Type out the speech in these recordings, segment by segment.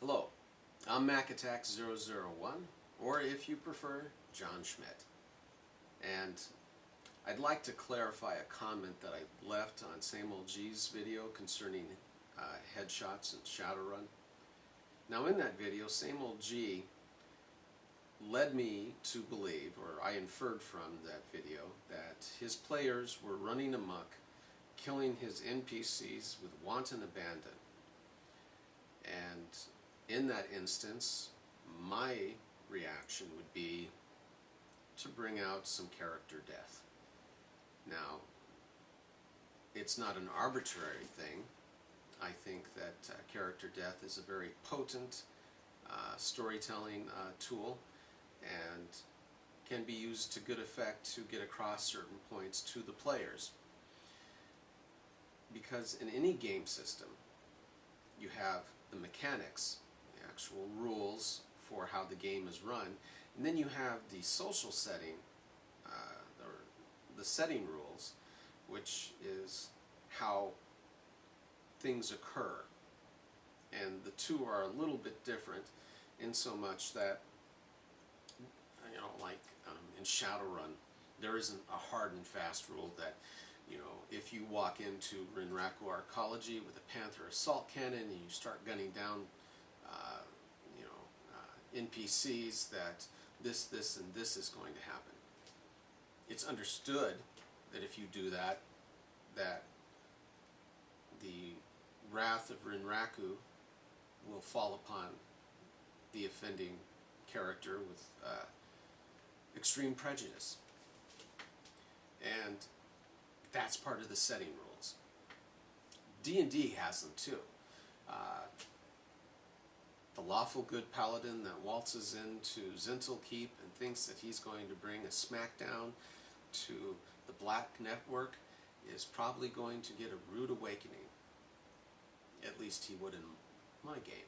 Hello, I'm MacAttack001, or if you prefer, John Schmidt. And I'd like to clarify a comment that I left on Sameoldji's video concerning headshots in Shadowrun. Now in that video, Sameoldji led me to believe, or I inferred from that video, that his players were running amok, killing his NPCs with wanton abandon. And in that instance, my reaction would be to bring out some character death. Now, it's not an arbitrary thing. I think that character death is a very potent storytelling tool and can be used to good effect to get across certain points to the players. Because in any game system, you have the mechanics, the actual rules for how the game is run, and then you have the social setting, or the setting rules, which is how things occur. And the two are a little bit different in so much that, like in Shadowrun, there isn't a hard and fast rule that, if you walk into Rinraku Arcology with a Panther assault cannon and you start gunning down, NPCs, that this, and this is going to happen. It's understood that if you do that, that the wrath of Rinraku will fall upon the offending character with extreme prejudice. And that's part of the setting rules. D&D has them too. The lawful good paladin that waltzes into Zintel Keep and thinks that he's going to bring a smackdown to the Black Network is probably going to get a rude awakening. At least he would in my game.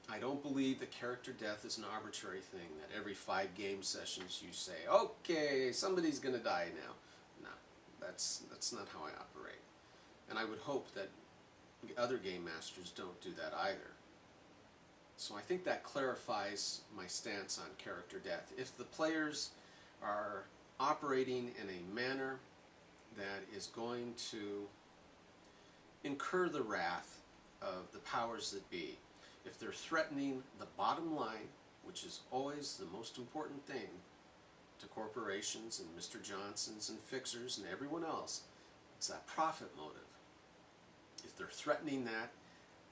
I don't believe that character death is an arbitrary thing, that every 5 game sessions you say, okay, somebody's going to die now. No, that's not how I operate. And I would hope that other game masters don't do that either. So I think that clarifies my stance on character death. If the players are operating in a manner that is going to incur the wrath of the powers that be, if they're threatening the bottom line, which is always the most important thing to corporations and Mr. Johnsons and fixers and everyone else, it's that profit motive. If they're threatening that,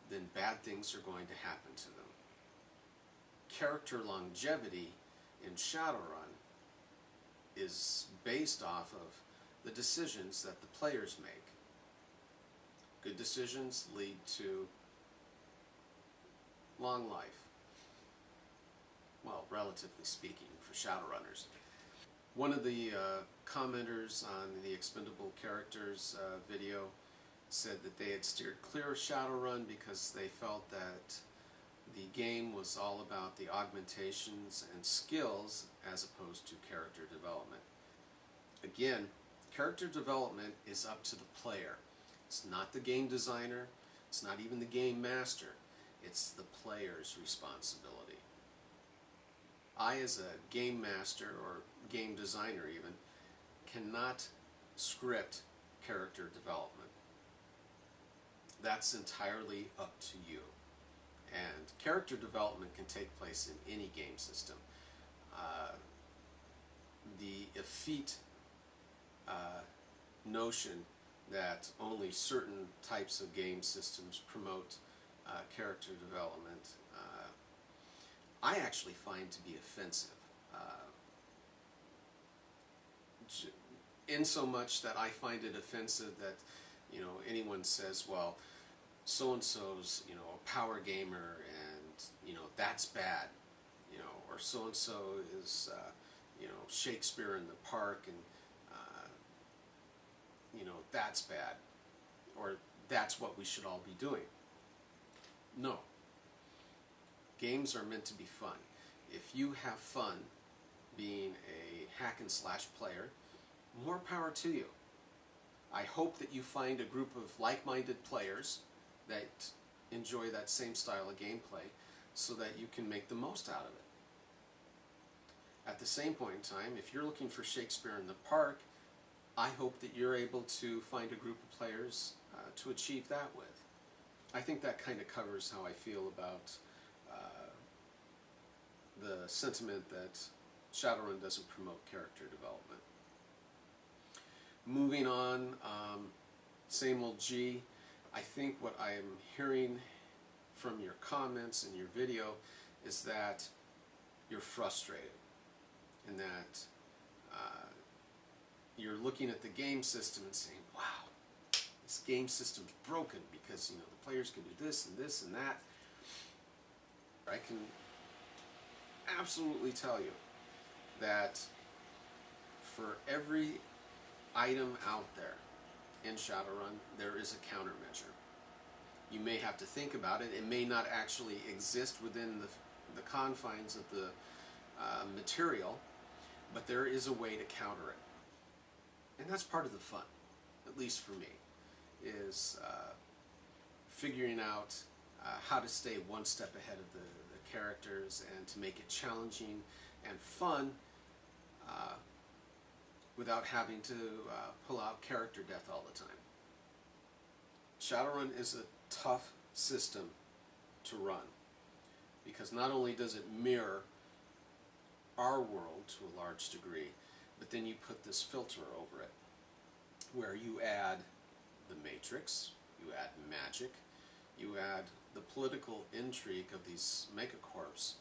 then bad things are going to happen to them. Character longevity in Shadowrun is based off of the decisions that the players make. Good decisions lead to long life. Well, relatively speaking, for Shadowrunners. One of the commenters on the Expendable Characters video said that they had steered clear of Shadowrun because they felt that the game was all about the augmentations and skills as opposed to character development. Again, character development is up to the player. It's not the game designer, it's not even the game master. It's the player's responsibility. I, as a game master, or game designer even, cannot script character development. That's entirely up to you. And character development can take place in any game system. The effete notion that only certain types of game systems promote character development, I actually find to be offensive. In so much that I find it offensive that anyone says, well, so-and-so's a power gamer and that's bad, or so-and-so is Shakespeare in the Park and that's bad, or that's what we should all be doing. No. Games are meant to be fun. If you have fun being a hack and slash player, more power to you. I hope that you find a group of like-minded players that enjoy that same style of gameplay so that you can make the most out of it. At the same point in time, if you're looking for Shakespeare in the Park, I hope that you're able to find a group of players to achieve that with. I think that kind of covers how I feel about the sentiment that Shadowrun doesn't promote character development. Moving on, Sameoldji, I think what I am hearing from your comments and your video is that you're frustrated and that you're looking at the game system and saying, wow, this game system's broken because, you know, the players can do this and this and that. I can absolutely tell you that for every item out there in Shadowrun, there is a countermeasure. You may have to think about it. It may not actually exist within the confines of the material, but there is a way to counter it. And that's part of the fun, at least for me, is figuring out how to stay one step ahead of the characters and to make it challenging and fun without having to pull out character death all the time. Shadowrun is a tough system to run because not only does it mirror our world to a large degree, but then you put this filter over it where you add the Matrix, you add magic, you add the political intrigue of these megacorps,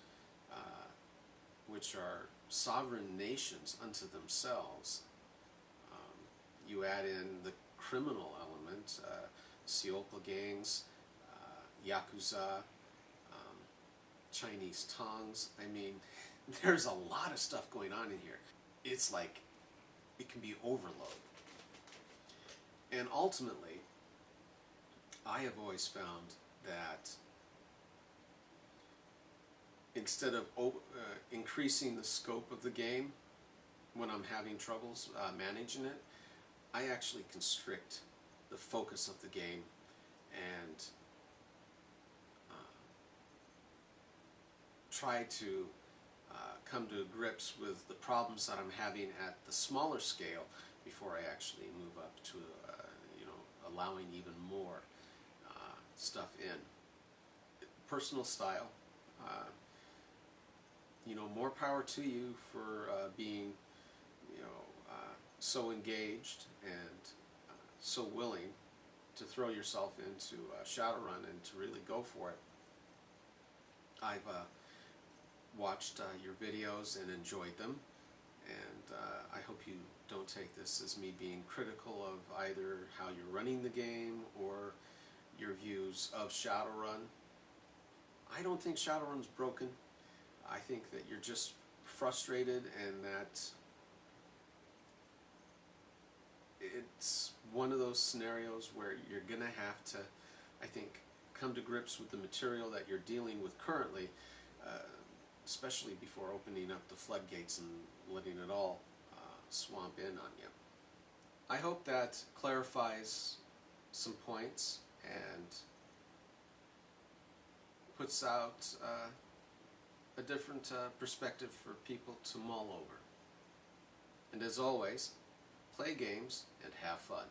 which are sovereign nations unto themselves. You add in the criminal element, Seopa gangs, Yakuza, Chinese tongues. I mean, there's a lot of stuff going on in here. It's like, it can be overload. And ultimately, I have always found that instead of increasing the scope of the game when I'm having troubles managing it, I actually constrict the focus of the game and try to come to grips with the problems that I'm having at the smaller scale before I actually move up to allowing even more stuff in. Personal style, more power to you for being so engaged and so willing to throw yourself into Shadowrun and to really go for it. I've watched your videos and enjoyed them, and I hope you don't take this as me being critical of either how you're running the game or your views of Shadowrun. I don't think Shadowrun's broken. I think that you're just frustrated and that it's one of those scenarios where you're going to have to, I think, come to grips with the material that you're dealing with currently, especially before opening up the floodgates and letting it all swamp in on you. I hope that clarifies some points and puts out a different perspective for people to mull over. And as always, play games and have fun.